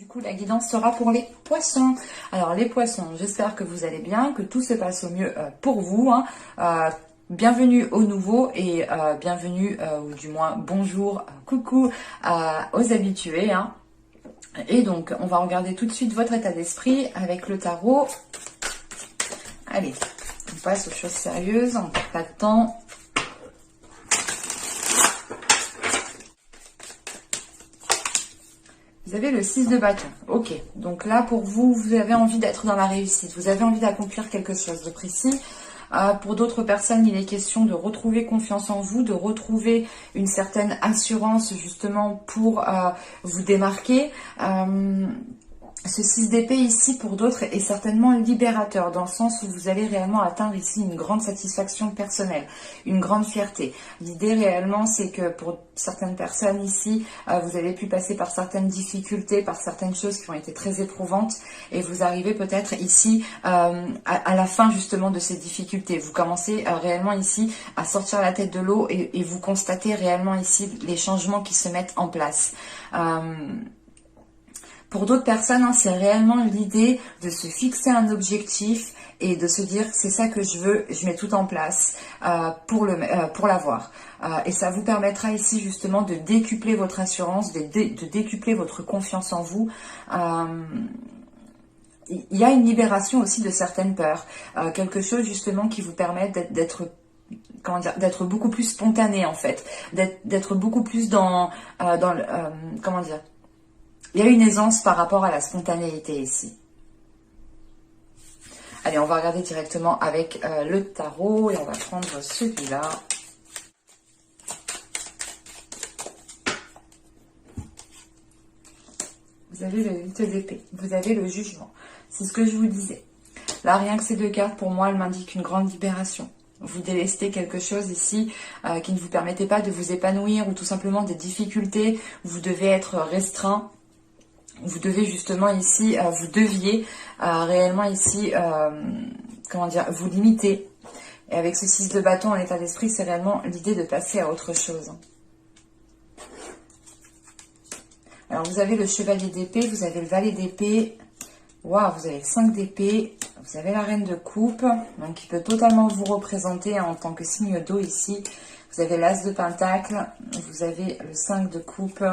coup, la guidance sera pour les poissons. Alors, les poissons, j'espère que vous allez bien, que tout se passe au mieux pour vous. Bienvenue aux nouveaux et bienvenue, ou du moins bonjour, coucou aux habitués. Et donc, on va regarder tout de suite votre état d'esprit avec le tarot. Allez, on passe aux choses sérieuses, on ne perd pas de temps. Vous avez le 6 de bâton. Ok, donc là pour vous, vous avez envie d'être dans la réussite. Vous avez envie d'accomplir quelque chose de précis. Pour d'autres personnes, il est question de retrouver confiance en vous, de retrouver une certaine assurance justement pour vous démarquer. Ce 6 d'épée ici, pour d'autres, est certainement libérateur, dans le sens où vous allez réellement atteindre ici une grande satisfaction personnelle, une grande fierté. L'idée réellement, c'est que pour certaines personnes ici, vous avez pu passer par certaines difficultés, par certaines choses qui ont été très éprouvantes, et vous arrivez peut-être ici à la fin justement de ces difficultés. Vous commencez réellement ici à sortir la tête de l'eau et vous constatez réellement ici les changements qui se mettent en place. Pour d'autres personnes, c'est réellement l'idée de se fixer un objectif et de se dire c'est ça que je veux, je mets tout en place pour l'avoir. Et ça vous permettra ici justement de décupler votre assurance, de décupler votre confiance en vous. Il y a une libération aussi de certaines peurs, quelque chose justement qui vous permet d'être beaucoup plus spontané en fait, d'être beaucoup plus dans comment dire. Il y a une aisance par rapport à la spontanéité ici. Allez, on va regarder directement avec le tarot et on va prendre celui-là. Vous avez le 8 d'épée, vous avez le jugement. C'est ce que je vous disais. Là, rien que ces deux cartes, pour moi, elles m'indiquent une grande libération. Vous délestez quelque chose ici qui ne vous permettait pas de vous épanouir ou tout simplement des difficultés. Vous devez être restreint. Vous devez justement ici, vous deviez réellement ici, vous limiter. Et avec ce 6 de bâton en état d'esprit, c'est réellement l'idée de passer à autre chose. Alors vous avez le chevalier d'épée, vous avez le valet d'épée, waouh, vous avez le 5 d'épée, vous avez la reine de coupe, donc qui peut totalement vous représenter en tant que signe d'eau ici. Vous avez l'as de pentacle, vous avez le 5 de coupe.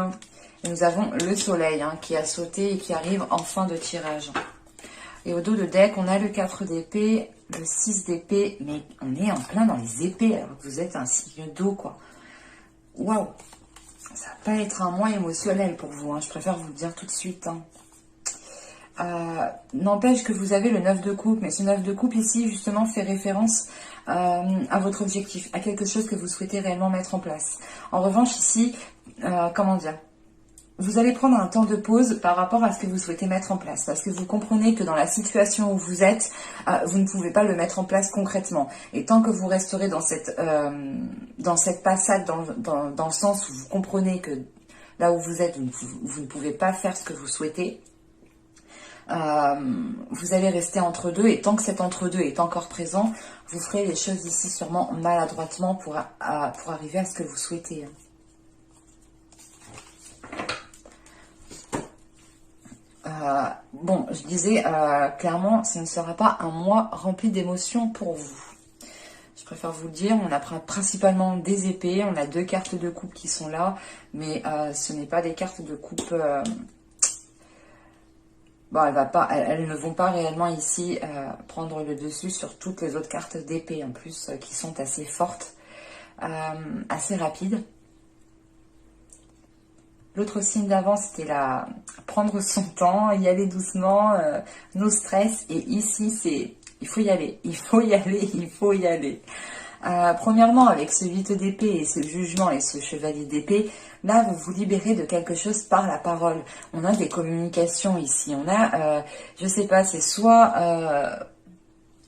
Et nous avons le soleil qui a sauté et qui arrive en fin de tirage. Et au dos de deck, on a le 4 d'épée, le 6 d'épée. Mais on est en plein dans les épées alors que vous êtes un signe d'eau, quoi. Waouh! Ça va pas être un mois émotionnel pour vous, je préfère vous le dire tout de suite. N'empêche que vous avez le 9 de coupe. Mais ce 9 de coupe ici, justement, fait référence à votre objectif, à quelque chose que vous souhaitez réellement mettre en place. En revanche, ici, vous allez prendre un temps de pause par rapport à ce que vous souhaitez mettre en place. Parce que vous comprenez que dans la situation où vous êtes, vous ne pouvez pas le mettre en place concrètement. Et tant que vous resterez dans cette passade, dans le sens où vous comprenez que là où vous êtes, vous ne pouvez pas faire ce que vous souhaitez, vous allez rester entre deux. Et tant que cet entre deux est encore présent, vous ferez les choses ici sûrement maladroitement pour arriver à ce que vous souhaitez. Bon, je disais clairement, ce ne sera pas un mois rempli d'émotions pour vous. Je préfère vous le dire, on a principalement des épées, on a deux cartes de coupe qui sont là, mais ce n'est pas des cartes de coupe... elles ne vont pas réellement ici prendre le dessus sur toutes les autres cartes d'épée, en plus, qui sont assez fortes, assez rapides. L'autre signe d'avant, c'était prendre son temps, y aller doucement, no stress. Et ici, c'est il faut y aller, il faut y aller, il faut y aller. Premièrement, avec ce 8 d'épée et ce jugement et ce chevalier d'épée, là, vous vous libérez de quelque chose par la parole. On a des communications ici. On a, je sais pas, c'est soit...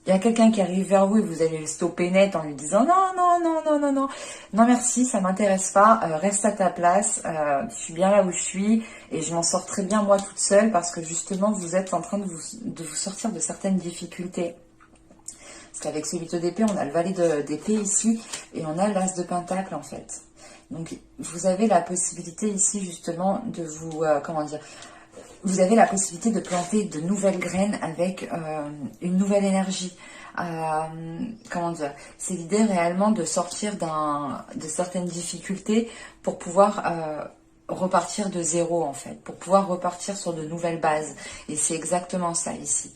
il y a quelqu'un qui arrive vers vous et vous allez le stopper net en lui disant non merci, ça m'intéresse pas, reste à ta place, je suis bien là où je suis et je m'en sors très bien moi toute seule parce que justement vous êtes en train de vous sortir de certaines difficultés. Parce qu'avec ce 8 d'épée, on a le valet d'épée ici et on a l'as de pentacle en fait. Donc vous avez la possibilité ici justement de vous, vous avez la possibilité de planter de nouvelles graines avec une nouvelle énergie. Comment dire, c'est l'idée réellement de sortir de certaines difficultés pour pouvoir repartir de zéro en fait, pour pouvoir repartir sur de nouvelles bases. Et c'est exactement ça ici.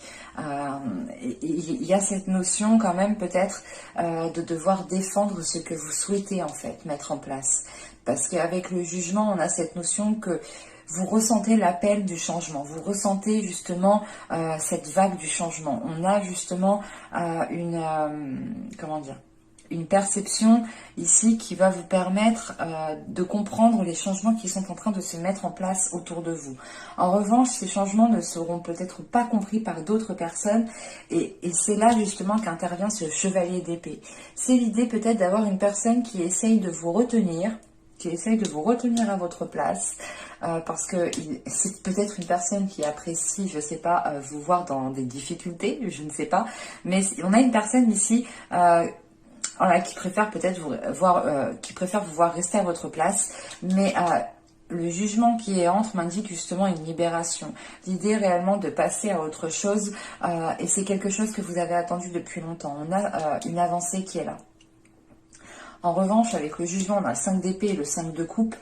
Il y a cette notion quand même peut-être de devoir défendre ce que vous souhaitez en fait mettre en place. Parce qu'avec le jugement, on a cette notion que vous ressentez l'appel du changement, vous ressentez justement cette vague du changement. On a justement comment dire, une perception ici qui va vous permettre de comprendre les changements qui sont en train de se mettre en place autour de vous. En revanche, ces changements ne seront peut-être pas compris par d'autres personnes et c'est là justement qu'intervient ce chevalier d'épée. C'est l'idée peut-être d'avoir une personne qui essaye de vous retenir, à votre place, parce que c'est peut-être une personne qui apprécie, je sais pas, vous voir dans des difficultés, je ne sais pas, mais on a une personne ici voilà, qui préfère peut-être vous voir rester à votre place, mais le jugement qui est entre m'indique justement une libération, l'idée réellement de passer à autre chose, et c'est quelque chose que vous avez attendu depuis longtemps. On a une avancée qui est là. En revanche, avec le jugement, on a le 5 d'épée et le 5 de coupe.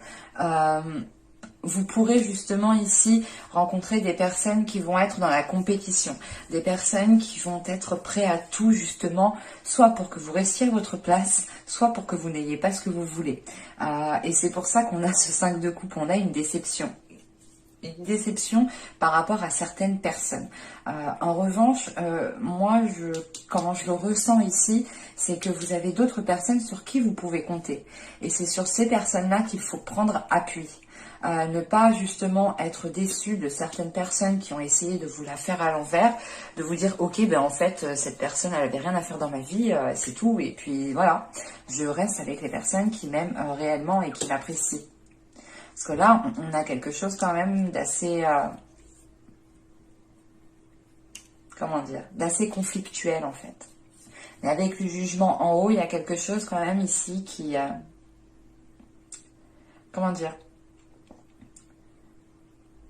Vous pourrez justement ici rencontrer des personnes qui vont être dans la compétition, des personnes qui vont être prêtes à tout justement, soit pour que vous restiez à votre place, soit pour que vous n'ayez pas ce que vous voulez. Et c'est pour ça qu'on a ce 5 de coupe, on a une déception. Une déception par rapport à certaines personnes. En revanche, moi, comment je le ressens ici, c'est que vous avez d'autres personnes sur qui vous pouvez compter. Et c'est sur ces personnes-là qu'il faut prendre appui. Ne pas justement être déçu de certaines personnes qui ont essayé de vous la faire à l'envers, de vous dire ok ben en fait cette personne elle avait rien à faire dans ma vie, c'est tout et puis voilà, je reste avec les personnes qui m'aiment réellement et qui m'apprécient. Parce que là on a quelque chose quand même d'assez comment dire, d'assez conflictuel en fait. Mais avec le jugement en haut, il y a quelque chose quand même ici qui comment dire,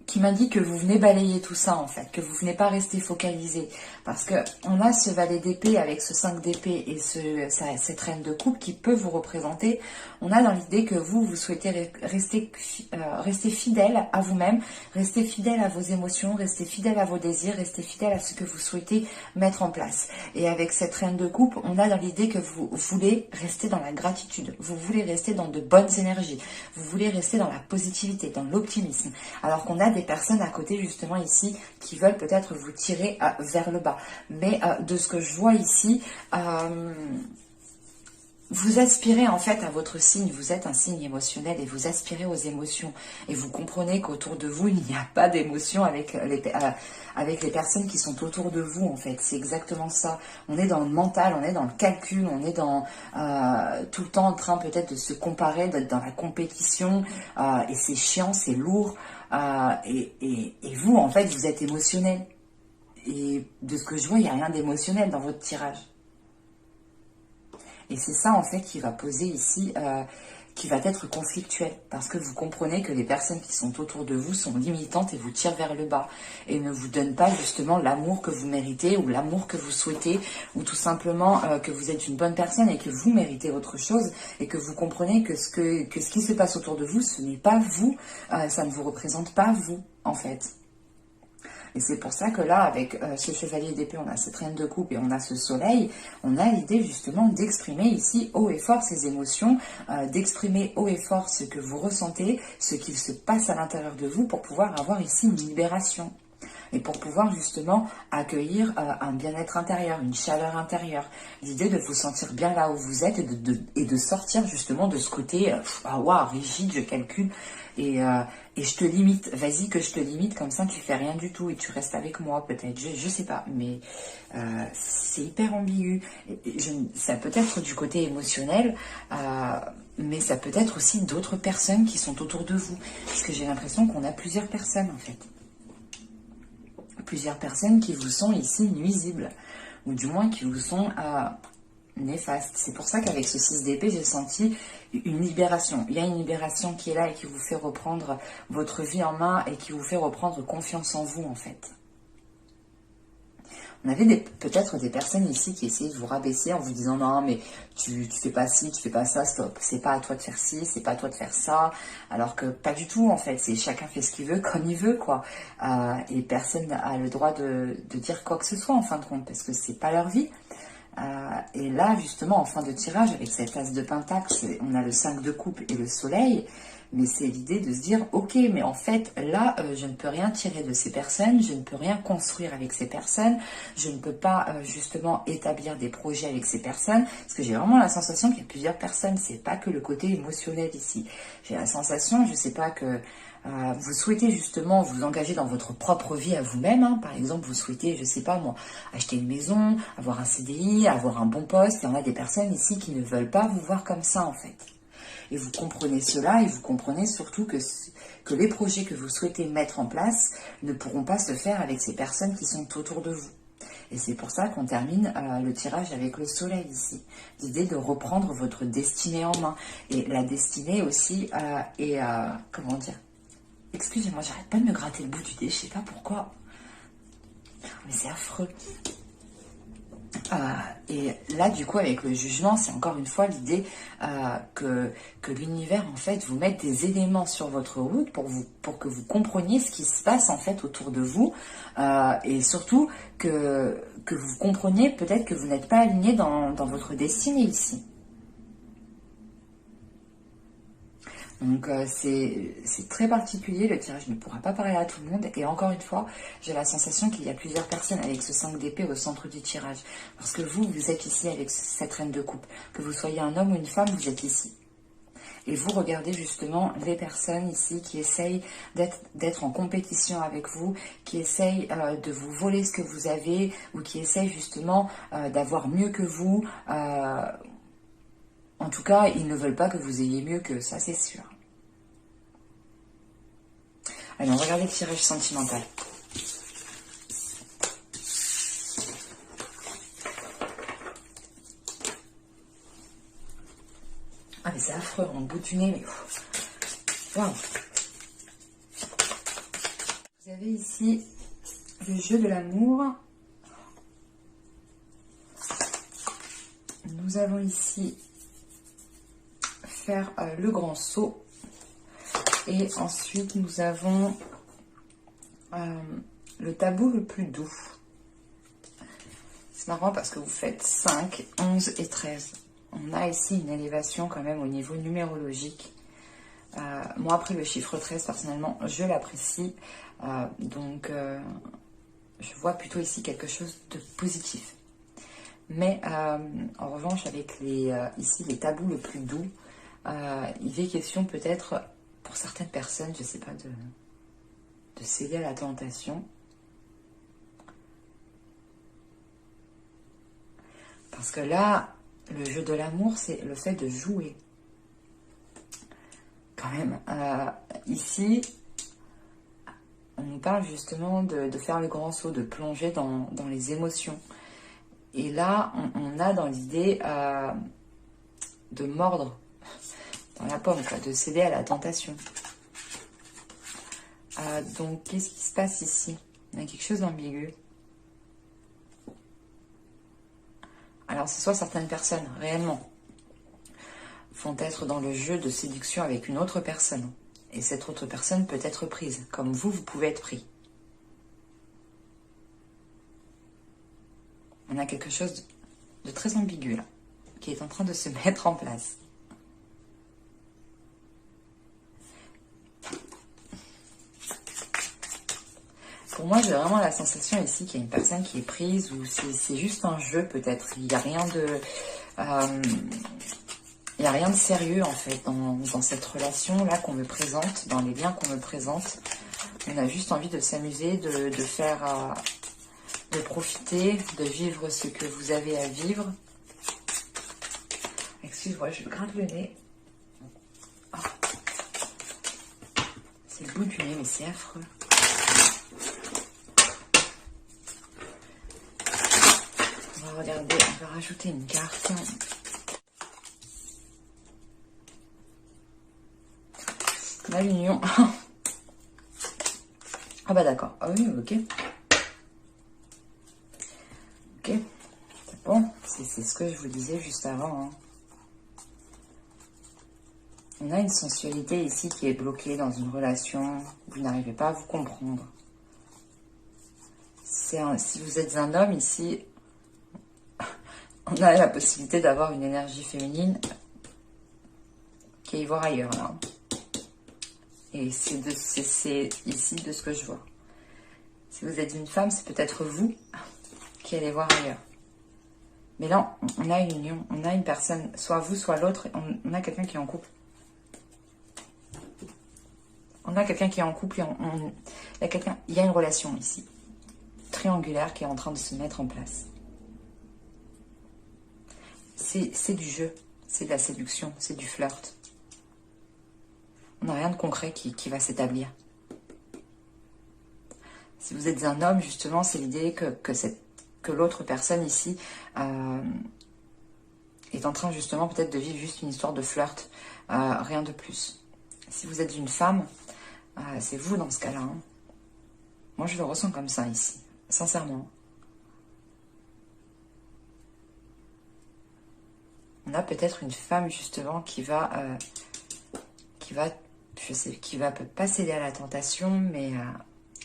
qui m'indique que vous venez balayer tout ça en fait, que vous venez pas rester focalisé. Parce que on a ce valet d'épée avec ce 5 d'épée et cette reine de coupe qui peut vous représenter. On a dans l'idée que vous souhaitez rester fidèle à vous-même, rester fidèle à vos émotions, rester fidèle à vos désirs, rester fidèle à ce que vous souhaitez mettre en place. Et avec cette reine de coupe, on a dans l'idée que vous voulez rester dans la gratitude, vous voulez rester dans de bonnes énergies, vous voulez rester dans la positivité, dans l'optimisme. Alors qu'on a des personnes à côté justement ici qui veulent peut-être vous tirer vers le bas. Mais de ce que je vois ici, vous aspirez en fait à votre signe, vous êtes un signe émotionnel et vous aspirez aux émotions. Et vous comprenez qu'autour de vous, il n'y a pas d'émotion avec les personnes qui sont autour de vous en fait. C'est exactement ça. On est dans le mental, on est dans le calcul, on est dans tout le temps en train peut-être de se comparer, d'être dans la compétition. Et c'est chiant, c'est lourd. Et vous, en fait, vous êtes émotionnel. Et de ce que je vois, il n'y a rien d'émotionnel dans votre tirage. Et c'est ça, en fait, qui va poser ici, qui va être conflictuel. Parce que vous comprenez que les personnes qui sont autour de vous sont limitantes et vous tirent vers le bas. Et ne vous donnent pas, justement, l'amour que vous méritez ou l'amour que vous souhaitez. Ou tout simplement que vous êtes une bonne personne et que vous méritez autre chose. Et que vous comprenez que ce qui se passe autour de vous, ce n'est pas vous. Ça ne vous représente pas vous, en fait. Et c'est pour ça que là, avec ce chevalier d'épée, on a cette reine de coupe et on a ce soleil, on a l'idée justement d'exprimer ici haut et fort ces émotions, d'exprimer haut et fort ce que vous ressentez, ce qu'il se passe à l'intérieur de vous pour pouvoir avoir ici une libération. Et pour pouvoir justement accueillir un bien-être intérieur, une chaleur intérieure. L'idée de vous sentir bien là où vous êtes et de sortir justement de ce côté rigide, je calcule et je te limite. Vas-y que je te limite, comme ça tu fais rien du tout et tu restes avec moi peut-être. Je sais pas, mais c'est hyper ambigu. Ça peut être du côté émotionnel, mais ça peut être aussi d'autres personnes qui sont autour de vous. Parce que j'ai l'impression qu'on a plusieurs personnes en fait. Plusieurs personnes qui vous sont ici nuisibles, ou du moins qui vous sont néfastes. C'est pour ça qu'avec ce 6 d'épée, j'ai senti une libération. Il y a une libération qui est là et qui vous fait reprendre votre vie en main et qui vous fait reprendre confiance en vous, en fait. On avait peut-être des personnes ici qui essayaient de vous rabaisser en vous disant non mais tu fais pas ci, tu fais pas ça, stop, c'est pas à toi de faire ci, c'est pas à toi de faire ça, alors que pas du tout en fait, c'est chacun fait ce qu'il veut comme il veut quoi, et personne n'a le droit de dire quoi que ce soit en fin de compte parce que c'est pas leur vie. Et là justement en fin de tirage avec cette as de pentacle, on a le 5 de coupe et le soleil. Mais c'est l'idée de se dire, ok, mais en fait, là, je ne peux rien tirer de ces personnes, je ne peux rien construire avec ces personnes, je ne peux pas justement établir des projets avec ces personnes, parce que j'ai vraiment la sensation qu'il y a plusieurs personnes, c'est pas que le côté émotionnel ici. J'ai la sensation, je sais pas, que vous souhaitez justement vous engager dans votre propre vie à vous-même, hein. Par exemple, vous souhaitez, je sais pas moi, acheter une maison, avoir un CDI, avoir un bon poste, et on a des personnes ici qui ne veulent pas vous voir comme ça en fait. Et vous comprenez cela et vous comprenez surtout que les projets que vous souhaitez mettre en place ne pourront pas se faire avec ces personnes qui sont autour de vous. Et c'est pour ça qu'on termine le tirage avec le soleil ici. L'idée de reprendre votre destinée en main. Et la destinée aussi est... comment dire? Excusez-moi, j'arrête pas de me gratter le bout du nez, je sais pas pourquoi. Mais c'est affreux. Et là, du coup, avec le jugement, c'est encore une fois l'idée que l'univers, en fait, vous mette des éléments sur votre route pour que vous compreniez ce qui se passe, en fait, autour de vous. Et surtout, que vous compreniez peut-être que vous n'êtes pas aligné dans votre destinée ici. Donc c'est très particulier, le tirage ne pourra pas parler à tout le monde. Et encore une fois, j'ai la sensation qu'il y a plusieurs personnes avec ce 5 d'épée au centre du tirage. Parce que vous êtes ici avec cette reine de coupe. Que vous soyez un homme ou une femme, vous êtes ici. Et vous regardez justement les personnes ici qui essayent d'être en compétition avec vous, qui essayent de vous voler ce que vous avez, ou qui essayent justement d'avoir mieux que vous. En tout cas, ils ne veulent pas que vous ayez mieux que ça, c'est sûr. Allez, on va regarder le tirage sentimental. Ah, mais c'est affreux, en bout du nez, mais... Waouh. Vous avez ici le jeu de l'amour. Nous allons ici faire le grand saut. Et ensuite, nous avons le tabou le plus doux. C'est marrant parce que vous faites 5, 11 et 13. On a ici une élévation quand même au niveau numérologique. Moi, après le chiffre 13, personnellement, je l'apprécie. Donc, je vois plutôt ici quelque chose de positif. Mais, en revanche, avec ici les tabous le plus doux, il est question peut-être, pour certaines personnes, je ne sais pas, de céder à la tentation. Parce que là, le jeu de l'amour, c'est le fait de jouer. Quand même, ici, on nous parle justement de faire le grand saut, de plonger dans les émotions. Et là, on a dans l'idée de mordre dans la pomme, quoi, de céder à la tentation. Donc, qu'est-ce qui se passe ici? Il y a quelque chose d'ambigu. Alors, c'est soit certaines personnes, réellement, vont être dans le jeu de séduction avec une autre personne. Et cette autre personne peut être prise, comme vous pouvez être pris. On a quelque chose de très ambigu, là, qui est en train de se mettre en place. Pour moi, j'ai vraiment la sensation ici qu'il y a une personne qui est prise, ou c'est juste un jeu peut-être. Il n'y a rien de... il n'y a rien de sérieux en fait dans cette relation-là qu'on me présente, dans les liens qu'on me présente. On a juste envie de s'amuser, de faire... de profiter, de vivre ce que vous avez à vivre. Excuse-moi, je me gratte le nez. Oh. C'est le bout du nez, mais c'est affreux. On va regarder, on va rajouter une carte. On a l'union. Ah bah d'accord. Ah oui, ok. Ok. C'est bon. C'est ce que je vous disais juste avant. Hein. On a une sensualité ici qui est bloquée dans une relation. Vous n'arrivez pas à vous comprendre. Si vous êtes un homme ici, on a la possibilité d'avoir une énergie féminine qui est y voir ailleurs là. Et c'est ici de ce que je vois. Si vous êtes une femme, c'est peut-être vous qui allez voir ailleurs. Mais là, on a une union, on a une personne, soit vous, soit l'autre, on a quelqu'un qui est en couple. On a quelqu'un qui est en couple et il y a une relation ici, triangulaire, qui est en train de se mettre en place. C'est du jeu, c'est de la séduction, c'est du flirt. On n'a rien de concret qui va s'établir. Si vous êtes un homme, justement, c'est l'idée que l'autre personne ici est en train, justement, peut-être de vivre juste une histoire de flirt, rien de plus. Si vous êtes une femme, c'est vous dans ce cas-là. Hein. Moi, je le ressens comme ça ici, sincèrement. On a peut-être une femme, justement, qui va pas céder à la tentation, mais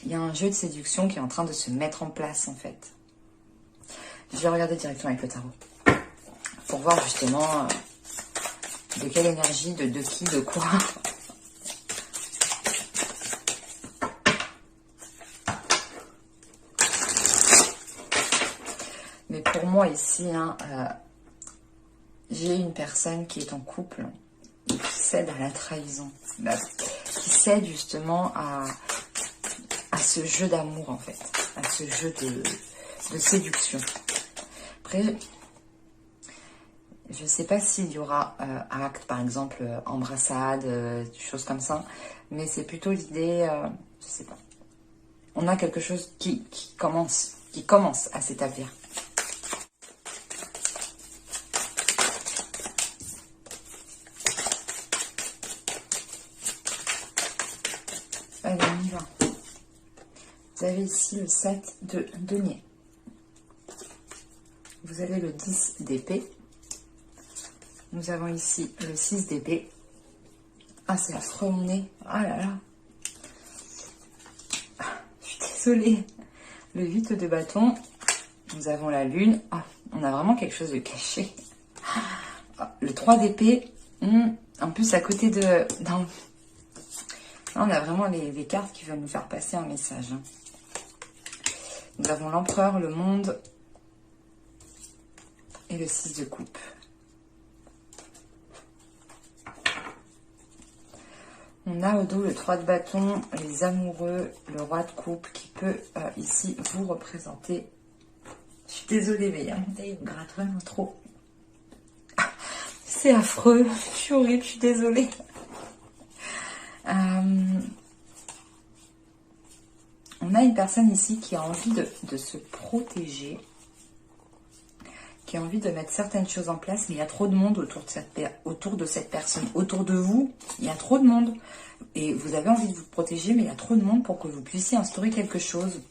il y a un jeu de séduction qui est en train de se mettre en place, en fait. Je vais regarder directement avec le tarot. Pour voir, justement, de quelle énergie, de qui, de quoi. Mais pour moi, ici, hein, j'ai une personne qui est en couple et qui cède à la trahison. Qui cède, justement, à ce jeu d'amour, en fait. À ce jeu de séduction. Après, je ne sais pas s'il y aura acte, par exemple, embrassade, choses comme ça. Mais c'est plutôt l'idée, je ne sais pas. On a quelque chose qui commence à s'établir. Allez, on y va. Vous avez ici le 7 de denier. Vous avez le 10 d'épée. Nous avons ici le 6 d'épée. Ah, c'est affreux mon nez. Ah là là. Je suis désolée. Le 8 de bâton. Nous avons la lune. Ah, on a vraiment quelque chose de caché. Ah, le 3 d'épée. En plus, à côté de... Non. Là, on a vraiment les cartes qui veulent nous faire passer un message. Hein. Nous avons l'empereur, le monde et le 6 de coupe. On a au dos le 3 de bâton, les amoureux, le roi de coupe qui peut ici vous représenter. Je suis désolée, mais il me gratte vraiment trop. C'est affreux, je suis horrible, je suis désolée. On a une personne ici qui a envie de se protéger, qui a envie de mettre certaines choses en place, mais il y a trop de monde autour de cette personne. Autour de vous, il y a trop de monde. Et vous avez envie de vous protéger, mais il y a trop de monde pour que vous puissiez instaurer quelque chose.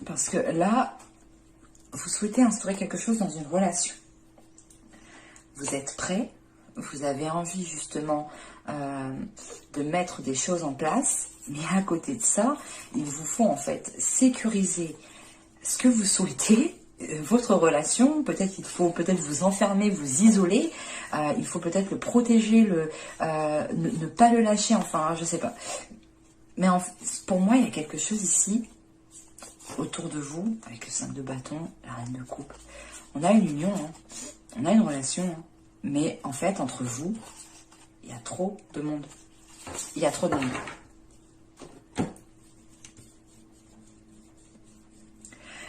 Parce que là, vous souhaitez instaurer quelque chose dans une relation. Vous êtes prêt, vous avez envie justement de mettre des choses en place, mais à côté de ça, il vous faut en fait sécuriser ce que vous souhaitez, votre relation. Peut-être qu'il faut vous enfermer, vous isoler, il faut peut-être le protéger, ne pas le lâcher, enfin je sais pas. Mais pour moi, il y a quelque chose ici autour de vous, avec le 5 de bâton, la reine de coupe. On a une union, hein. On a une relation, hein. Mais en fait, entre vous, il y a trop de monde. Il y a trop de monde.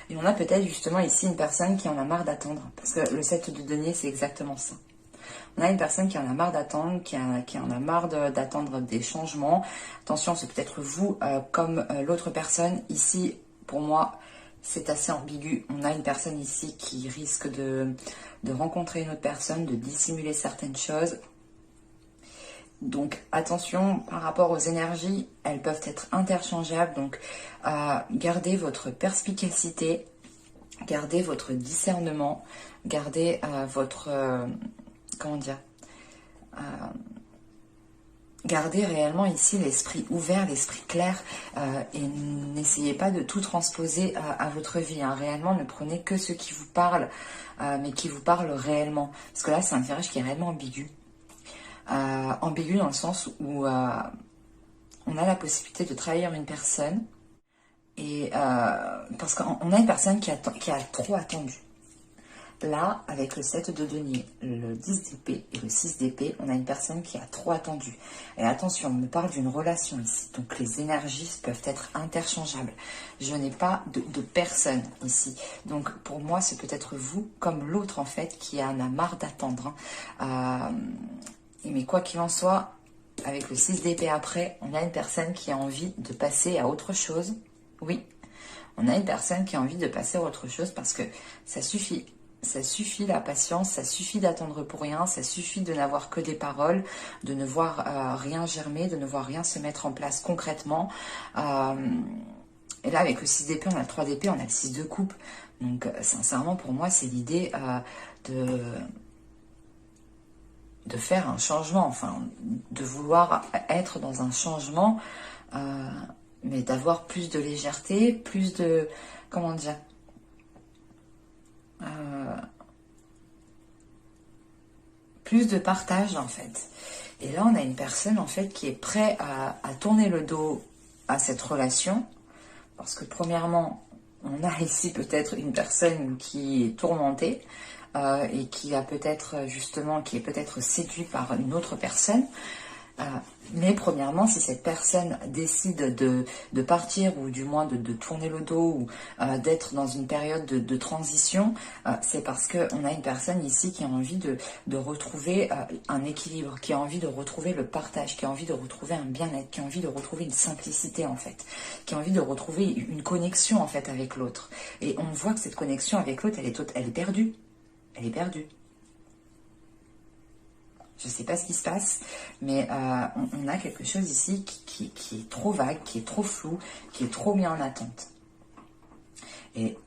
Et on a peut-être justement ici une personne qui en a marre d'attendre. Parce que le 7 de denier, c'est exactement ça. On a une personne qui en a marre d'attendre, qui en a marre d'attendre des changements. Attention, c'est peut-être vous comme l'autre personne. Ici, pour moi, c'est assez ambigu. On a une personne ici qui risque de rencontrer une autre personne, de dissimuler certaines choses. Donc attention par rapport aux énergies, elles peuvent être interchangeables. Donc gardez votre perspicacité, gardez votre discernement, gardez votre... comment dire Gardez réellement ici l'esprit ouvert, l'esprit clair et n'essayez pas de tout transposer à votre vie. Hein. Réellement, ne prenez que ce qui vous parle, mais qui vous parle réellement. Parce que là, c'est un tirage qui est réellement ambigu. Ambigu dans le sens où on a la possibilité de trahir une personne et parce qu'on a une personne qui a trop attendu. Là, avec le 7 de denier, le 10 d'épée et le 6 d'épée, on a une personne qui a trop attendu. Et attention, on me parle d'une relation ici. Donc les énergies peuvent être interchangeables. Je n'ai pas de personne ici. Donc pour moi, c'est peut-être vous, comme l'autre en fait, qui en a marre d'attendre. Hein. Mais quoi qu'il en soit, avec le 6 d'épée après, on a une personne qui a envie de passer à autre chose. Oui, on a une personne qui a envie de passer à autre chose parce que ça suffit. Ça suffit la patience, ça suffit d'attendre pour rien, ça suffit de n'avoir que des paroles, de ne voir rien germer, de ne voir rien se mettre en place concrètement. Et là, avec le 6 d'épée, on a le 3 d'épée, on a le 6 de coupe. Donc, sincèrement, pour moi, c'est l'idée de faire un changement, enfin, de vouloir être dans un changement, mais d'avoir plus de légèreté, plus de... comment dire plus de partage en fait. Et là on a une personne en fait qui est prête à tourner le dos à cette relation parce que premièrement on a ici peut-être une personne qui est tourmentée et qui a peut-être justement qui est peut-être séduite par une autre personne. Mais premièrement, si cette personne décide de partir ou du moins de tourner le dos ou d'être dans une période de transition, c'est parce qu'on a une personne ici qui a envie de retrouver un équilibre, qui a envie de retrouver le partage, qui a envie de retrouver un bien-être, qui a envie de retrouver une simplicité en fait, qui a envie de retrouver une connexion en fait avec l'autre. Et on voit que cette connexion avec l'autre, elle est perdue. Elle est perdue. Je ne sais pas ce qui se passe, mais on a quelque chose ici qui est trop vague, qui est trop flou, qui est trop mis en attente. Et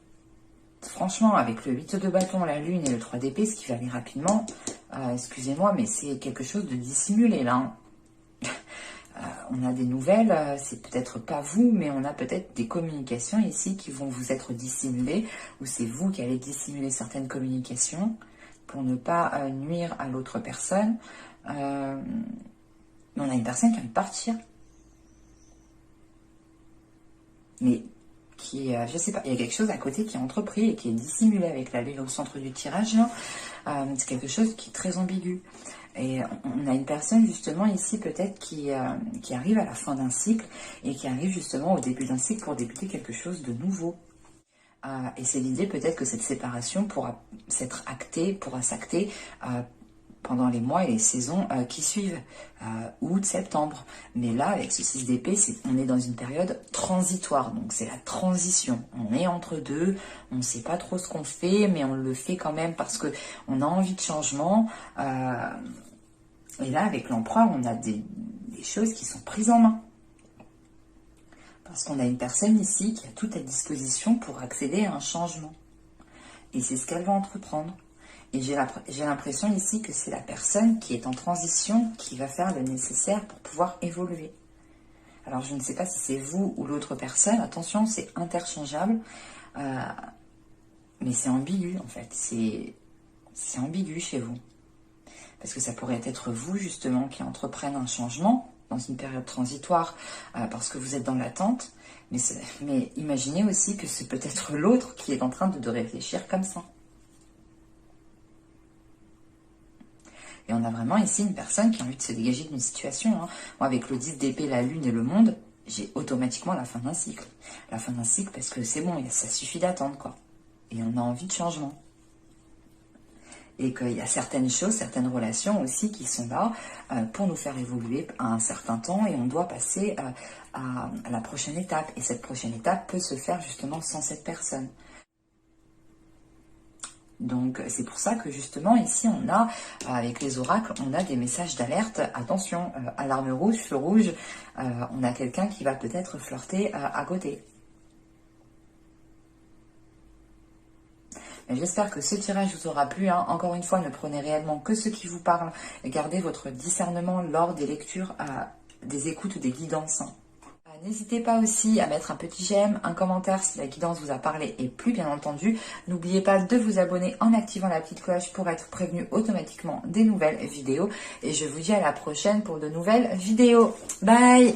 franchement, avec le 8 de bâton, la lune et le 3 d'épée, ce qui va aller rapidement, excusez-moi, mais c'est quelque chose de dissimulé là. On a des nouvelles, c'est peut-être pas vous, mais on a peut-être des communications ici qui vont vous être dissimulées, ou c'est vous qui allez dissimuler certaines communications pour ne pas nuire à l'autre personne. Mais on a une personne qui a envie de partir. Mais qui est, je sais pas, il y a quelque chose à côté qui est entrepris et qui est dissimulé avec la lune au centre du tirage. C'est quelque chose qui est très ambigu. Et on a une personne justement ici peut-être qui arrive à la fin d'un cycle et qui arrive justement au début d'un cycle pour débuter quelque chose de nouveau. Et c'est l'idée peut-être que cette séparation pourra s'acter pendant les mois et les saisons qui suivent, août, septembre. Mais là, avec ce 6 d'épée, on est dans une période transitoire, donc c'est la transition. On est entre deux, on ne sait pas trop ce qu'on fait, mais on le fait quand même parce qu'on a envie de changement. Et là, avec l'empereur, on a des choses qui sont prises en main. Parce qu'on a une personne ici qui a tout à disposition pour accéder à un changement. Et c'est ce qu'elle va entreprendre. Et j'ai l'impression ici que c'est la personne qui est en transition qui va faire le nécessaire pour pouvoir évoluer. Alors je ne sais pas si c'est vous ou l'autre personne. Attention, c'est interchangeable. Mais c'est ambigu en fait. C'est ambigu chez vous. Parce que ça pourrait être vous justement qui entreprenne un changement dans une période transitoire parce que vous êtes dans l'attente, mais imaginez aussi que c'est peut-être l'autre qui est en train de réfléchir comme ça. Et on a vraiment ici une personne qui a envie de se dégager d'une situation. Hein. Moi, avec le 10 d'épée, la lune et le monde, j'ai automatiquement la fin d'un cycle. La fin d'un cycle parce que c'est bon, ça suffit d'attendre quoi. Et on a envie de changement. Et qu'il y a certaines choses, certaines relations aussi qui sont là pour nous faire évoluer à un certain temps et on doit passer à la prochaine étape. Et cette prochaine étape peut se faire justement sans cette personne. Donc c'est pour ça que justement ici on a, avec les oracles, on a des messages d'alerte. Attention, alarme rouge, feu rouge, on a quelqu'un qui va peut-être flirter à côté. J'espère que ce tirage vous aura plu. Hein. Encore une fois, ne prenez réellement que ce qui vous parle. Et gardez votre discernement lors des lectures, des écoutes ou des guidances. N'hésitez pas aussi à mettre un petit j'aime, un commentaire si la guidance vous a parlé et plu bien entendu. N'oubliez pas de vous abonner en activant la petite cloche pour être prévenu automatiquement des nouvelles vidéos. Et je vous dis à la prochaine pour de nouvelles vidéos. Bye!